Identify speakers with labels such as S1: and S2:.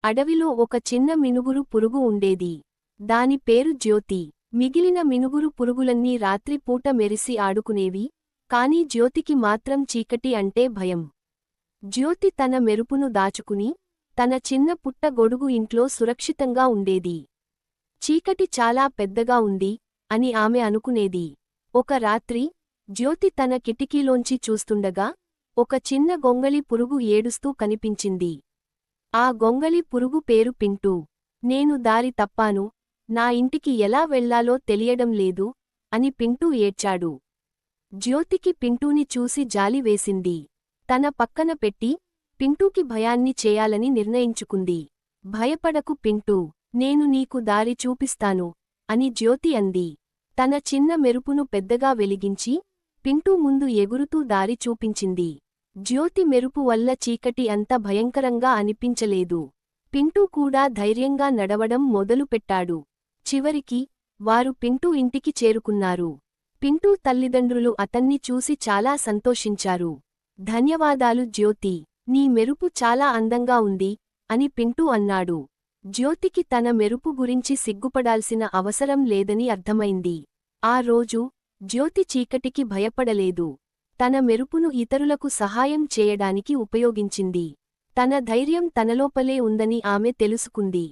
S1: అడవిలో ఒక చిన్న మినుగురు పురుగు ఉండేది. దాని పేరు జ్యోతి. మిగిలిన మినుగురు పురుగులన్నీ రాత్రిపూట మెరిసి ఆడుకునేవి, కాని జ్యోతికి మాత్రం చీకటి అంటే భయం. జ్యోతి తన మెరుపును దాచుకుని, తన చిన్న పుట్ట గొడుగు ఇంట్లో సురక్షితంగా ఉండేది. చీకటి చాలా పెద్దగా ఉంది అని ఆమె అనుకునేది. ఒక రాత్రి జ్యోతి తన కిటికీలోంచి చూస్తుండగా ఒక చిన్న గొంగళి పురుగు ఏడుస్తూ కనిపించింది. ఆ గొంగళి పురుగు పేరు పింటూ. నేను దారి తప్పాను, నా ఇంటికి ఎలా వెళ్లాలో తెలియడం లేదు అని పింటూ ఏడ్చాడు. జ్యోతికి పింటూని చూసి జాలి వేసింది. తన పక్కన పెట్టి పింటూకి భయాన్ని చేయాలని నిర్ణయించుకుంది. భయపడకు పింటూ, నేను నీకు దారి చూపిస్తాను అని జ్యోతి అంది. తన చిన్న మెరుపును పెద్దగా వెలిగించి పింటూ ముందు ఎగురుతూ దారి చూపించింది. జ్యోతి మెరుపు వల్ల చీకటి అంత భయంకరంగా అనిపించలేదు. పింటూ కూడా ధైర్యంగా నడవడం మొదలుపెట్టాడు. చివరికి వారు పింటూ ఇంటికి చేరుకున్నారు. పింటూ తల్లిదండ్రులు అతన్ని చూసి చాలా సంతోషించారు. ధన్యవాదాలు జ్యోతి, నీ మెరుపు చాలా అందంగా ఉంది అని పింటూ అన్నాడు. జ్యోతికి తన మెరుపు గురించి సిగ్గుపడాల్సిన అవసరం లేదని అర్థమైంది. ఆ రోజు జ్యోతి చీకటికి భయపడలేదు. తన మెరుపును ఇతరులకు సహాయం చేయడానికి ఉపయోగించింది. తన ధైర్యం తనలోపలే ఉందని ఆమె తెలుసుకుంది.